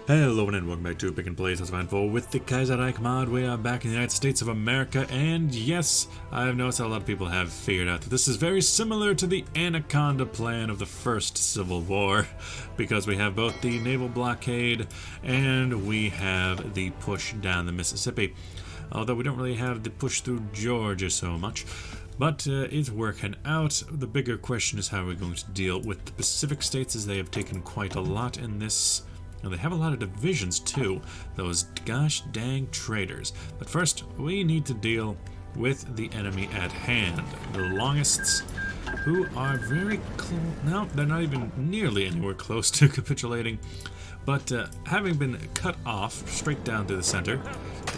Hello and welcome back to Pick and Play Fine with the Kaiserreich mod. We are back in the United States of America, and yes, I've noticed a lot of people have figured out that this is very similar to the Anaconda plan of the First Civil War, because we have both the naval blockade and we have the push down the Mississippi. Although we don't really have the push through Georgia so much. But it's working out. The bigger question is how we're going to deal with the Pacific states, as they have taken quite a lot in this. And they have a lot of divisions too, those gosh dang traitors. But first, we need to deal with the enemy at hand, the Longists, who are very close. No, they're not even nearly anywhere close to capitulating. But having been cut off straight down to the center,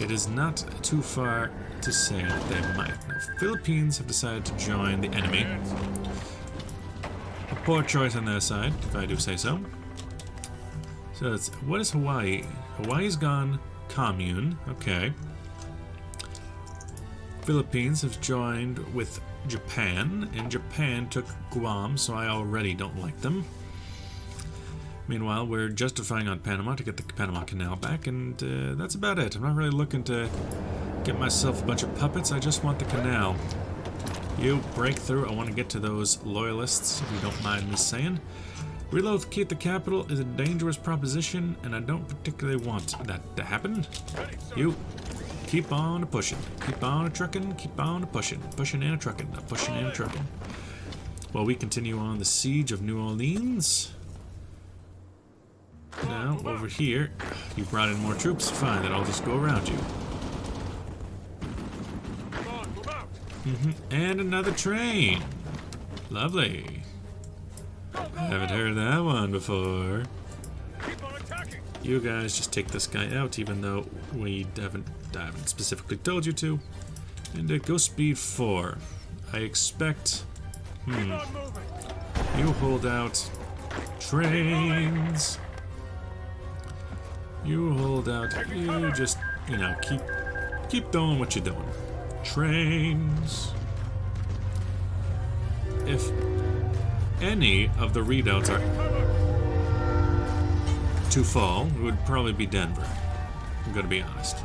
it is not too far to say that they might. Now, Philippines have decided to join the enemy. A poor choice on their side, if I do say so. So what is Hawaii? Hawaii's gone commune. Okay. Philippines have joined with Japan, and Japan took Guam, so I already don't like them. Meanwhile, we're justifying on Panama to get the Panama Canal back, and that's about it. I'm not really looking to get myself a bunch of puppets. I just want the canal. You break through. I want to get to those loyalists, if you don't mind me saying. Relocate the capital is a dangerous proposition, and I don't particularly want that to happen. You keep on pushing, keep on trucking, keep on pushing, pushing and trucking, pushing and trucking. While we continue on the siege of New Orleans. Now, over here, you brought in more troops. Fine, then I'll just go around you. And another train. Lovely. I haven't heard that one before. You guys just take this guy out, even though I haven't specifically told you to. And go speed 4. I expect... You hold out trains. You hold out. You just, keep doing what you're doing. Trains. If any of the readouts are to fall, it would probably be Denver. I'm going to be honest.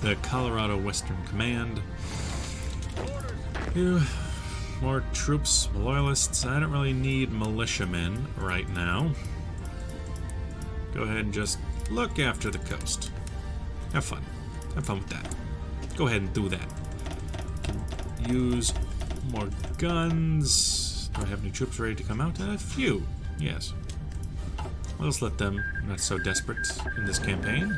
The Colorado Western Command. More troops, loyalists. I don't really need militiamen right now. Go ahead and just look after the coast. Have fun. Have fun with that. Go ahead and do that. Use more guns. Do I have any troops ready to come out? A few, yes. Let's let them. I'm not so desperate in this campaign.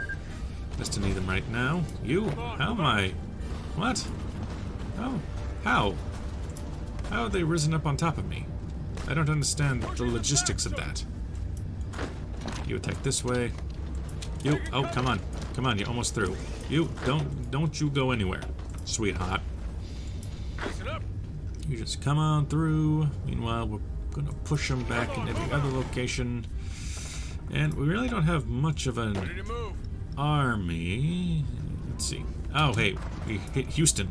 Just to need them right now. You? How am I? What? Oh, how? How have they risen up on top of me? I don't understand the logistics of that. You attack this way. You. Oh, come on. Come on, you're almost through. You. Don't you go anywhere, sweetheart. You just come on through. Meanwhile, we're gonna push them back in every other location. And we really don't have much of an army. Let's see. Oh, hey, we hit Houston.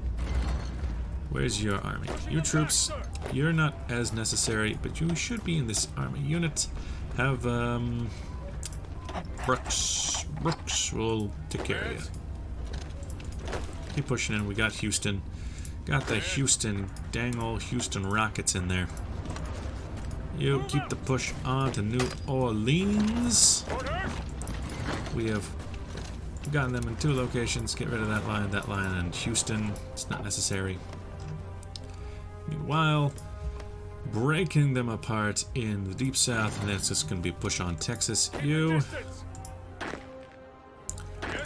Where's your army? Your troops, you're not as necessary, but you should be in this army unit. Have, Brooks will take care of you. Keep pushing in. We got Houston. Got the Houston, dang old Houston Rockets in there. You keep the push on to New Orleans. We have gotten them in 2 locations. Get rid of that line, and Houston. It's not necessary. Meanwhile, breaking them apart in the Deep South, and that's just going to be push on Texas. You.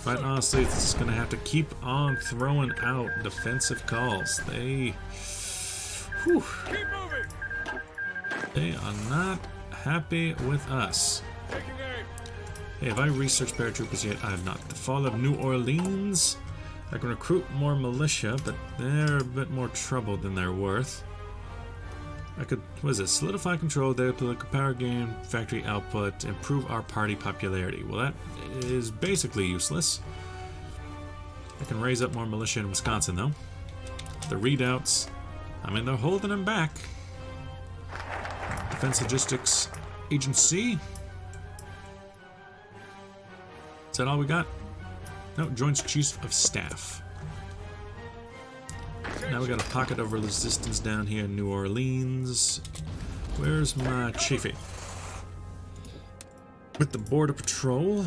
Quite honestly, it's just going to have to keep on throwing out defensive calls. They are not happy with us. Hey, have I researched paratroopers yet? I have not. The fall of New Orleans. I can recruit more militia, but they're a bit more trouble than they're worth. I could, what is this? Solidify control, deploy power gain, factory output, improve our party popularity. Well, that is basically useless. I can raise up more militia in Wisconsin, though. The readouts, I mean, they're holding them back. Defense Logistics Agency. Is that all we got? No, joins Chief of Staff. Now we got a pocket of resistance down here in New Orleans. Where's my chiefy? With the border patrol,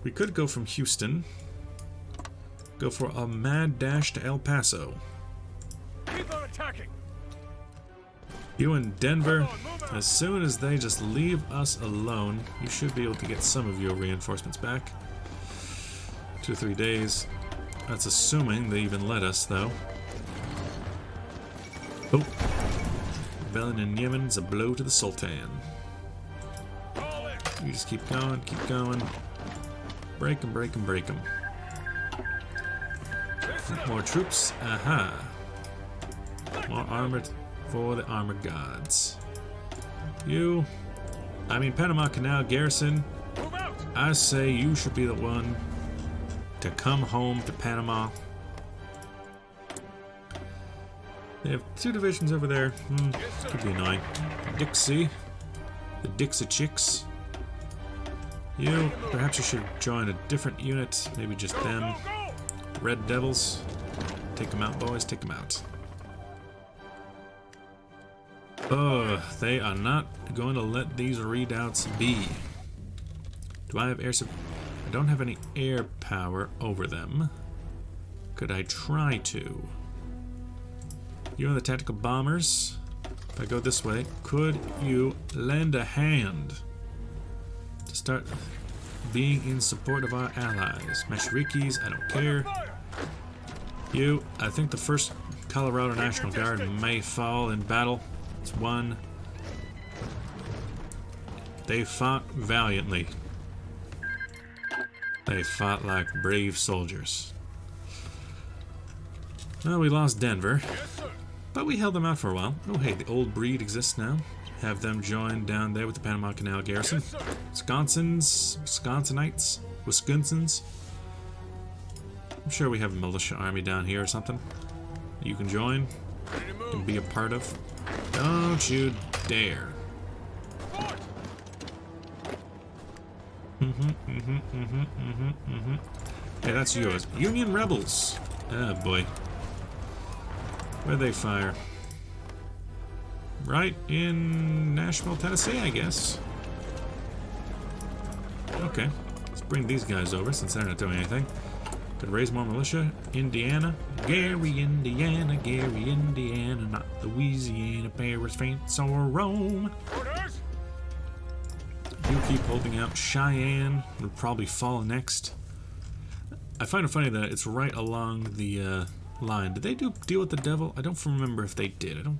we could go from Houston. Go for a mad dash to El Paso. Keep on attacking. You in Denver, as soon as they just leave us alone, you should be able to get some of your reinforcements back. 2 or 3 days. That's assuming they even let us, though. Oh. Rebellion in Yemen's a blow to the Sultan. You just keep going, keep going. Break them, break them, break them. More troops. Aha. More armored for the armored gods. You. I mean, Panama Canal Garrison. I say you should be the one to come home to Panama. They have 2 divisions over there. Could be annoying. Dixie. The Dixie Chicks. You, perhaps you should join a different unit. Maybe just them. Red Devils. Take them out, boys. Take them out. They are not going to let these redoubts be. Do I have air I don't have any air power over them. Could I try to? You and the tactical bombers. If I go this way, could you lend a hand to start being in support of our allies? Mashirikis, I don't care. You, I think the 1st Colorado National Guard may fall in battle. It's 1. They fought valiantly. They fought like brave soldiers. Well, we lost Denver, but we held them out for a while. Oh, hey, the old breed exists now. Have them join down there with the Panama Canal Garrison. Wisconsinites. I'm sure we have a militia army down here or something. You can join. Can be a part of. Don't you dare. Hey, that's yours. Union Rebels. Oh boy. Where'd they fire? Right in Nashville, Tennessee, I guess. Okay. Let's bring these guys over since they're not doing anything. Could raise more militia. Indiana. Gary, Indiana. Gary, Indiana. Not Louisiana, Paris, France, or Rome. You keep holding out. Cheyenne would probably fall next. I find it funny that it's right along the line. Did they deal with the devil? I don't remember if they did. I don't.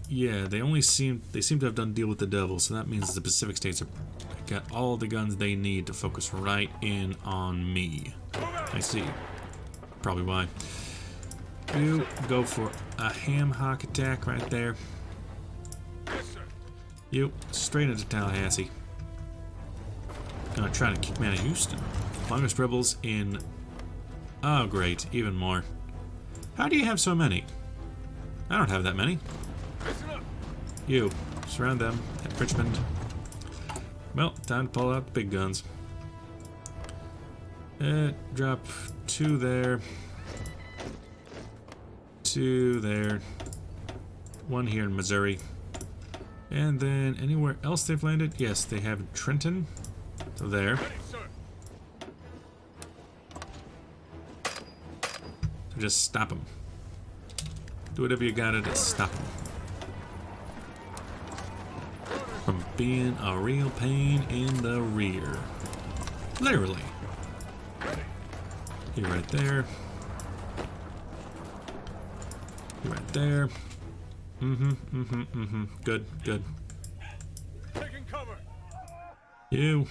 Yeah, they seem to have done deal with the devil, so that means the Pacific states are got all the guns they need to focus right in on me. I see. Probably why. You go for a ham hock attack right there. You straight into Tallahassee. Gonna try to kick me out of Houston. Longest rebels in. Oh, great. Even more. How do you have so many? I don't have that many. You. Surround them at Richmond. Well, time to pull out the big guns. Drop 2 there. 2 there. 1 here in Missouri. And then anywhere else they've landed? Yes, they have Trenton. So there. So just stop them. Do whatever you gotta to stop them. From being a real pain in the rear. Literally. You right there. You right there. Good, good. Taking cover. You.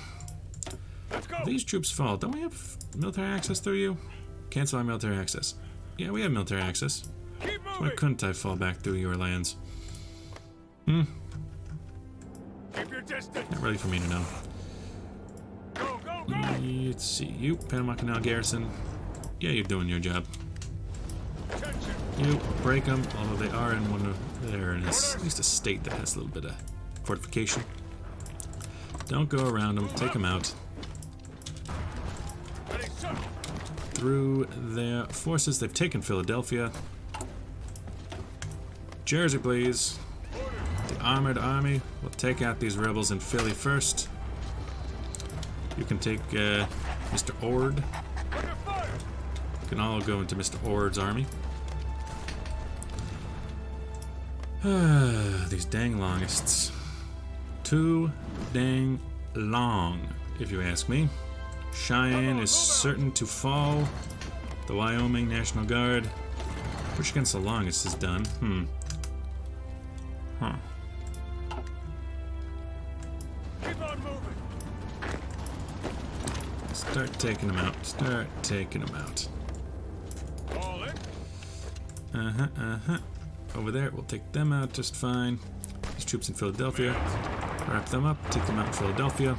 Let's go. These troops fall. Don't we have military access through you? Cancel our military access. Yeah, we have military access. Keep Why moving. couldn't I fall back through your lands? Keep your distance. Not really for me to know. Go, go, go. Let's see. You, Panama Canal Garrison. Yeah, you're doing your job. Attention. You break them, although they are in one of they're in at least a state that has a little bit of fortification. Don't go around them. Take them out. through their forces. They've taken Philadelphia. Jersey, please. The armored army will take out these rebels in Philly first. You can take Mr. Ord. You can all go into Mr. Ord's army. These dang longists. Too dang long, if you ask me. Cheyenne is certain to fall. The Wyoming National Guard. Push against the longest is done. Huh. Keep on moving. Start taking them out. Start taking them out. All in. Over there, we'll take them out just fine. These troops in Philadelphia. Wrap them up, take them out in Philadelphia.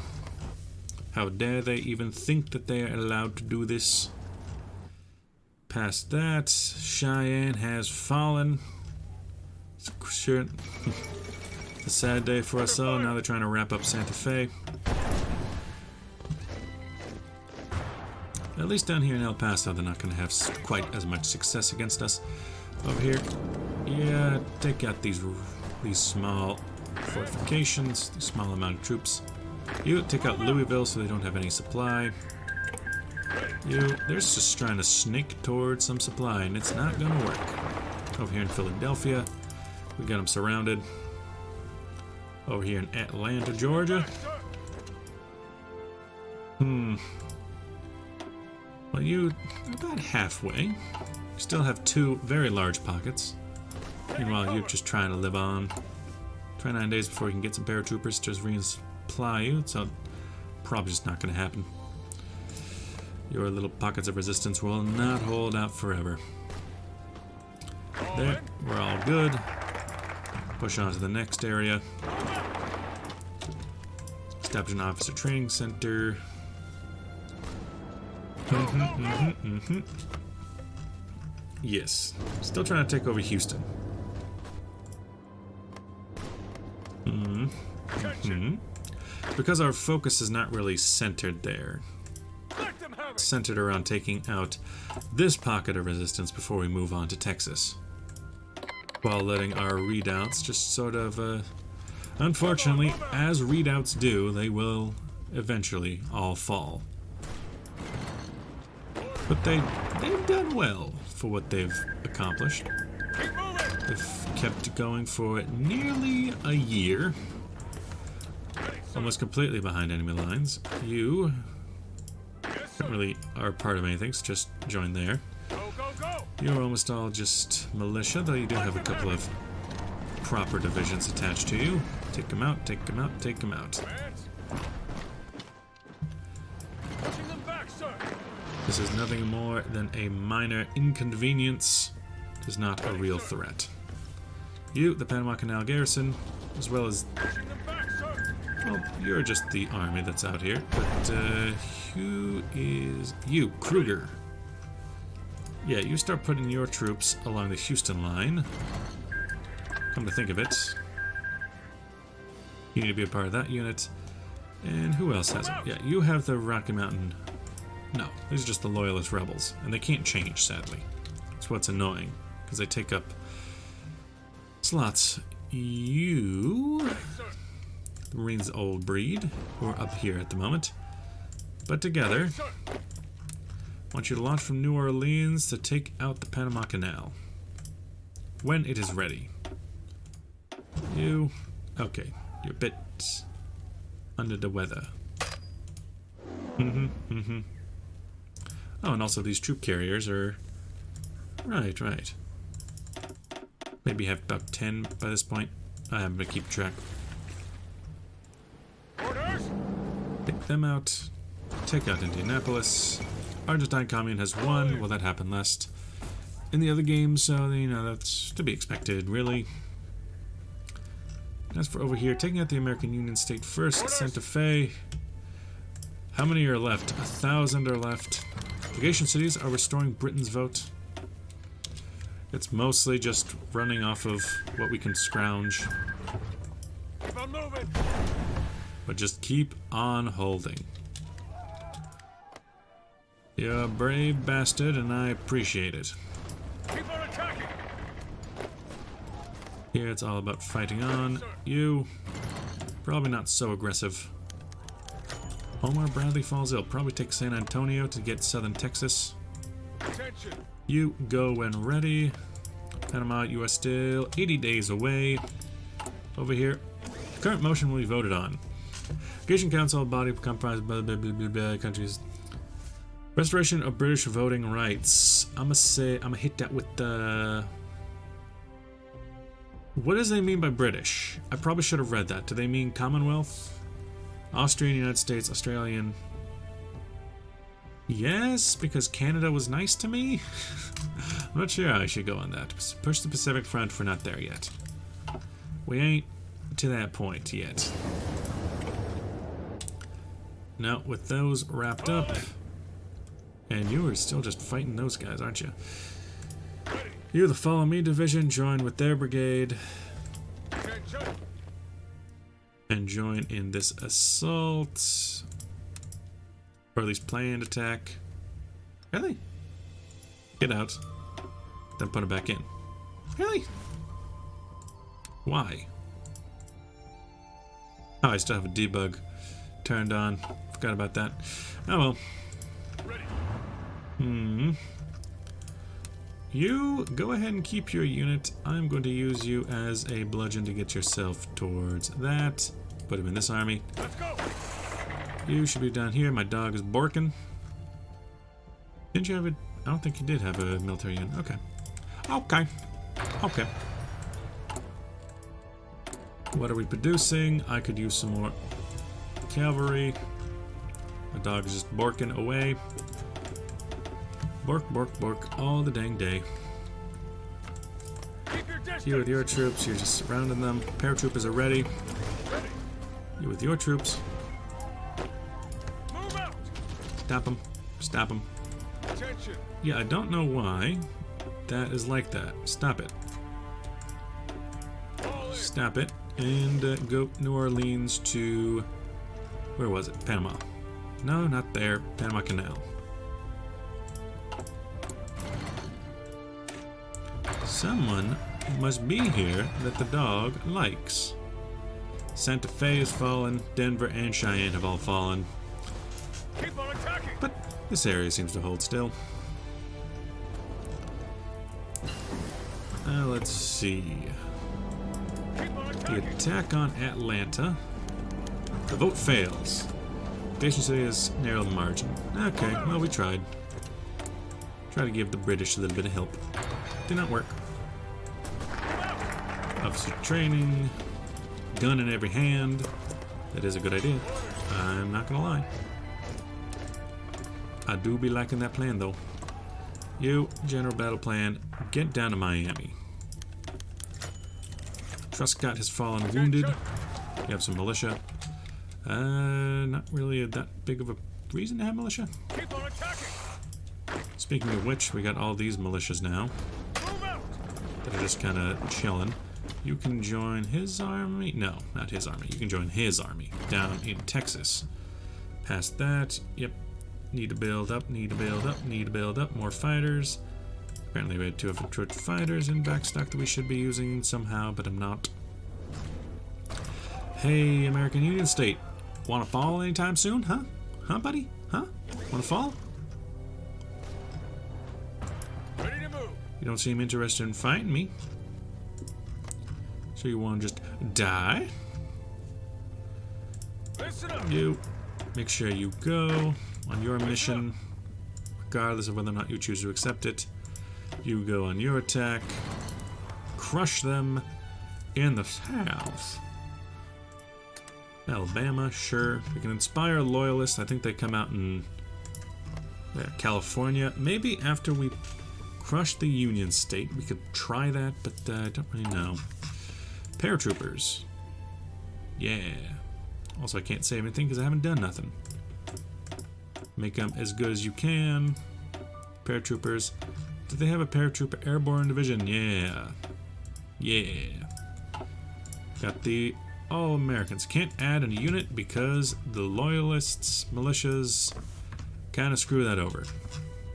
How dare they even think that they are allowed to do this? Past that, Cheyenne has fallen. Sure. It's a sad day for us all. Now they're trying to wrap up Santa Fe. At least down here in El Paso, they're not going to have quite as much success against us. Over here, yeah, take out these small fortifications, these small amount of troops. You take out Louisville so they don't have any supply. They're just trying to sneak towards some supply, and it's not going to work. Over here in Philadelphia, we got them surrounded. Over here in Atlanta, Georgia. Well, you about halfway. You still have two very large pockets. Meanwhile, you're just trying to live on. 29 days before you can get some paratroopers to just resupply you, so probably just not going to happen. Your little pockets of resistance will not hold out forever. There, we're all good. Push on to the next area. Establish an officer training center. Yes. Still trying to take over Houston. Because our focus is not really centered there. It's centered around taking out this pocket of resistance before we move on to Texas. While letting our redoubts just sort of, unfortunately, as redoubts do, they will eventually all fall. But they've done well for what they've accomplished. They've kept going for nearly a year. Almost completely behind enemy lines. You don't really are part of anything, so just join there. You're almost all just militia, though you do have a couple of proper divisions attached to you. Take them out, take them out, take them out. This is nothing more than a minor inconvenience. It is not a real threat. You, the Panama Canal garrison, as well as... Well, you're just the army that's out here, but who is... You, Kruger. Yeah, you start putting your troops along the Houston line. Come to think of it, you need to be a part of that unit. And who else has it? Yeah, you have the Rocky Mountain... No, these are just the Loyalist rebels, and they can't change, sadly. That's what's annoying, because they take up slots. You... The Marines old breed, who are up here at the moment. But together, I want you to launch from New Orleans to take out the Panama Canal. When it is ready. You... Okay, you're a bit under the weather. Oh, and also these troop carriers are... Right. Maybe have about 10 by this point. I'm gonna keep track. Take them out. Take out Indianapolis. Argentine Commune has won. Well, that happened last in the other game, so, you know, that's to be expected, really. As for over here, taking out the American Union State first, Santa Fe. How many are left? 1,000 are left. Legation cities are restoring Britain's vote. It's mostly just running off of what we can scrounge. Keep on moving. But just keep on holding. You're a brave bastard, and I appreciate it. Keep on attacking. Here it's all about fighting on. You, probably not so aggressive. Homer Bradley falls ill. Probably take San Antonio to get southern Texas. Attention. You go when ready. Panama, U.S. still 80 days away. Over here. Current motion will be voted on. Creation Council body comprised by countries. Restoration of British voting rights. I'm gonna hit that with the. What does they mean by British? I probably should have read that. Do they mean Commonwealth? Austrian, United States, Australian. Yes, because Canada was nice to me? I'm not sure how I should go on that. Push the Pacific Front, we're not there yet. We ain't to that point yet. Now, with those wrapped up, and you are still just fighting those guys, aren't you? You, the Follow Me Division, join with their brigade. And join in this assault. Or at least planned attack. Really? Get out. Then put it back in. Really? Why? Oh, I still have a debug turned on. Forgot about that. Oh well. You go ahead and keep your unit. I'm going to use you as a bludgeon to get yourself towards that. Put him in this army. Let's go. You should be down here. My dog is barking. Didn't you have a... I don't think you did have a military unit. Okay. Okay. Okay. What are we producing? I could use some more cavalry. My dog is just barking away. Bark, bark, bark all the dang day. Keep your distance. You with your troops, you're just surrounding them. Paratroopers are ready. You with your troops. Move out. Stop them. Stop them. Attention. Yeah, I don't know why that is like that. Stop it. All in. Stop it. And go New Orleans to... Where was it? Panama. No, not there. Panama Canal. Someone must be here that the dog likes. Santa Fe has fallen. Denver and Cheyenne have all fallen. Keep on attacking. But this area seems to hold still. Let's see. Keep on The attacking. attack on Atlanta. The vote fails. Station City has narrowed the margin. Okay, well, we tried. Try to give the British a little bit of help. Did not work. Officer training. Gun in every hand. That is a good idea. I'm not gonna lie. I do be liking that plan, though. You, general battle plan, get down to Miami. Truscott has fallen wounded. You have some militia. Not really that big of a reason to have militia. Keep on attacking. Speaking of which, we got all these militias now Move out. that are just kind of chilling. You can join his army. No, not his army. You can join his army down in Texas. Past that, yep. Need to build up, need to build up, need to build up. More fighters. Apparently we had 2 infantry fighters in backstock that we should be using somehow, but I'm not. Hey, American Union State. Want to fall anytime soon, huh? Huh, buddy? Huh? Want to fall? Ready to move. You don't seem interested in fighting me. So you want to just die? Listen up. You make sure you go on your mission, regardless of whether or not you choose to accept it. You go on your attack, crush them in the south. Alabama, sure. We can inspire loyalists. I think they come out in California. Maybe after we crush the Union State, we could try that, but I don't really know. Paratroopers. Yeah. Also, I can't say anything because I haven't done nothing. Make them as good as you can. Paratroopers. Do they have a paratrooper airborne division? Yeah. Yeah. Got the All-Americans. Can't add a unit because the loyalists, militias, kind of screw that over.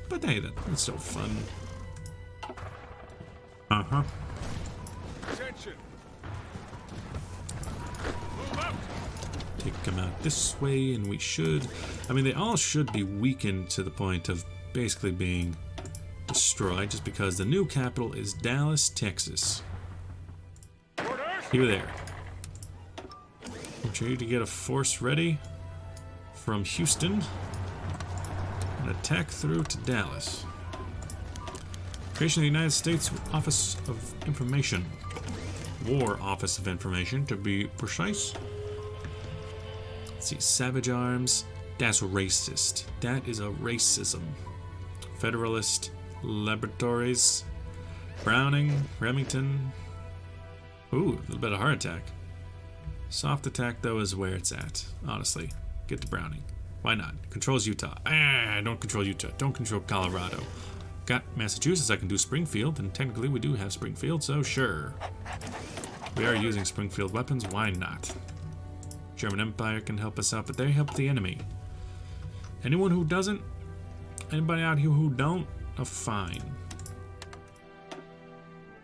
But hey, that's so fun. Uh-huh. Attention. Move out. Take them out this way, and we should... I mean, they all should be weakened to the point of basically being destroyed, just because the new capital is Dallas, Texas. Orders. You there. Want you to get a force ready from Houston and attack through to Dallas. Creation of the United States Office of Information. War Office of Information, to be precise. Let's see, Savage Arms. That's racist. That is a racism. Federalist Laboratories. Browning, Remington. Ooh, a little bit of heart attack. Soft attack, though, is where it's at. Honestly, get to Browning. Why not? Controls Utah. Don't control Utah. Don't control Colorado. Got Massachusetts, I can do Springfield, and technically we do have Springfield, so sure. We are using Springfield weapons, why not? German Empire can help us out, but they help the enemy. Anyone who doesn't, anybody out here who don't, are fine.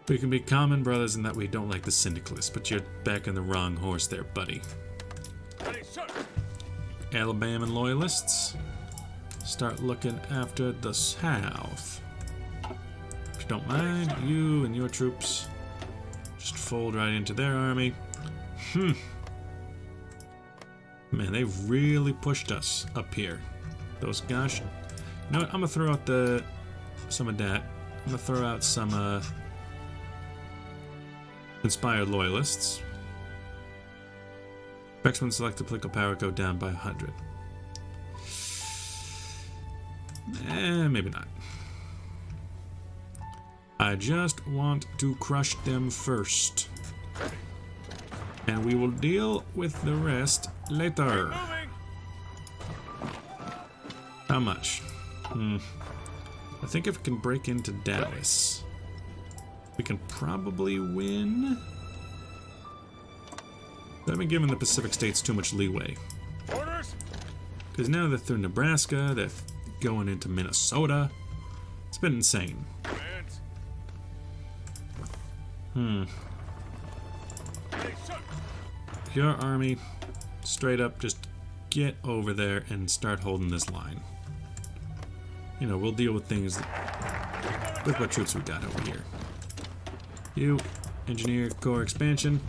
We can be common brothers in that we don't like the syndicalists, but you're back on the wrong horse there, buddy. Ready, sir. Alabama loyalists, start looking after the South. If you don't mind, you and your troops just fold right into their army. Man, they've really pushed us up here. Those gosh. You know what? I'm gonna throw out some of that. I'm gonna throw out some inspired loyalists. Specs when selected political power go down by 100. Maybe not. I just want to crush them first. And we will deal with the rest later. Moving. How much? I think if we can break into Dallas, we can probably win. I haven't given the Pacific states too much leeway. Orders. Because now they're through Nebraska, they're going into Minnesota. It's been insane. Hands. Ready, sir. Your army, straight up, just get over there and start holding this line. You know, we'll deal with things with what troops we got over here. You, Engineer Corps expansion.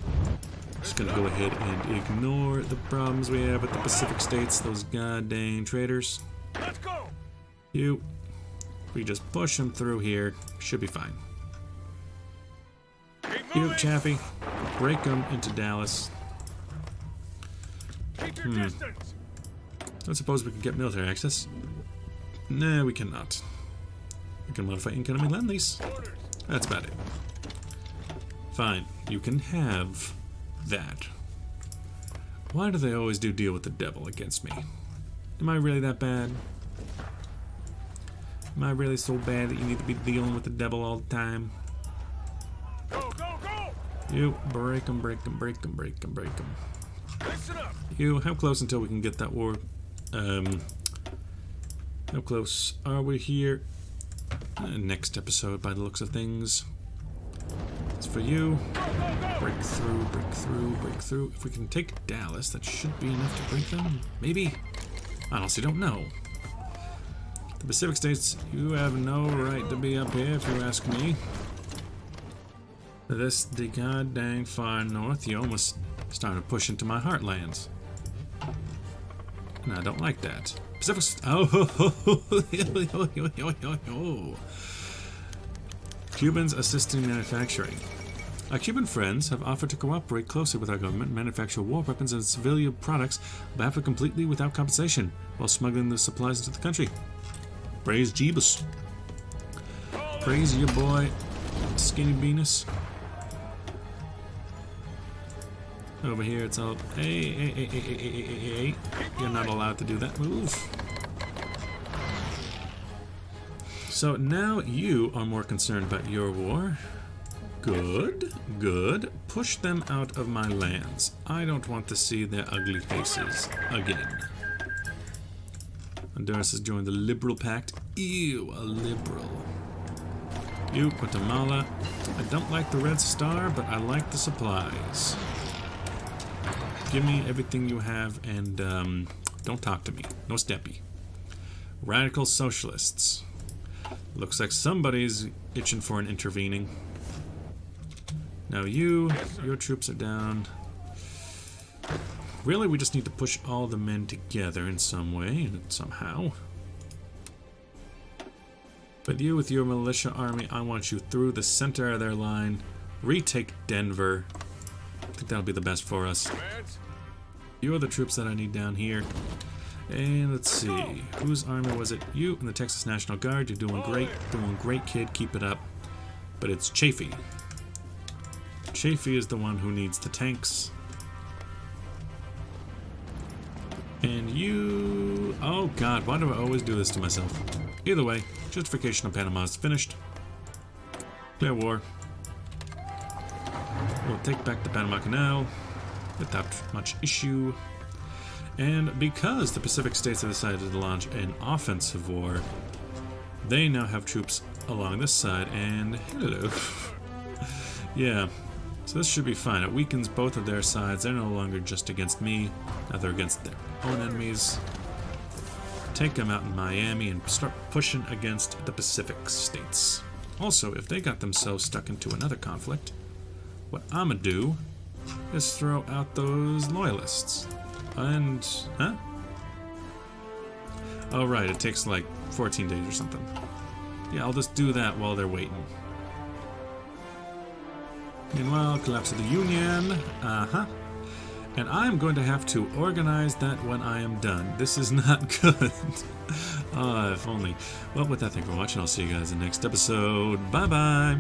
Just gonna go ahead and ignore the problems we have with the Pacific states, those goddamn traitors. Let's go. You, we just push them through here, should be fine. Keep You, moving. Chaffee, break them into Dallas. Keep your distance. I suppose we can get military access. Nah, we cannot. We can modify incoming land lease. Orders. That's about it. Fine, you can have that. Why do they always deal with the devil against me? Am I really that bad? Am I really so bad that you need to be dealing with the devil all the time? Go, go, go. You, break them, break them, break them, break them, break them. Listen up. You, how close until we can get that war? How close are we here? Next episode, by the looks of things. It's for you. Break through, break through, break through. If we can take Dallas, that should be enough to break them. Maybe? I honestly don't know. The Pacific states, you have no right to be up here, if you ask me. This the goddamn far north, you almost starting to push into my heartlands. And I don't like that. Pacific. Cubans assisting manufacturing. Our Cuban friends have offered to cooperate closely with our government and manufacture war weapons and civilian products, but half completely without compensation, while smuggling the supplies into the country. Praise Jeebus. Praise your boy, Skinny Venus. Over here, it's all. Hey. You're not allowed to do that move. So now you are more concerned about your war. Good, good. Push them out of my lands. I don't want to see their ugly faces again. Honduras has joined the Liberal Pact. Ew, a liberal. You, Guatemala. I don't like the Red Star, but I like the supplies. Give me everything you have and don't talk to me. No steppy. Radical Socialists. Looks like somebody's itching for an intervening. Now your troops are down. Really, we just need to push all the men together in some way, somehow. But you, with your militia army, I want you through the center of their line. Retake Denver. I think that'll be the best for us. You are the troops that I need down here. And let's see, whose army was it? You and the Texas National Guard. You're doing great, kid. Keep it up. But it's Chafee. Chafee is the one who needs the tanks. And you... Oh god, why do I always do this to myself? Either way, justification of Panama is finished. Clear war. We'll take back the Panama Canal without much issue. And because the Pacific States have decided to launch an offensive war, they now have troops along this side, and hello. Yeah, so this should be fine. It weakens both of their sides. They're no longer just against me, now they're against their own enemies. Take them out in Miami and start pushing against the Pacific States. Also, if they got themselves stuck into another conflict, what I'ma do is throw out those loyalists. And, huh? Oh right, it takes like 14 days or something. Yeah, I'll just do that while they're waiting. Meanwhile, collapse of the Union. Uh-huh. And I'm going to have to organize that when I am done. This is not good. If only. Well, with that, thank you for watching. I'll see you guys in the next episode. Bye-bye.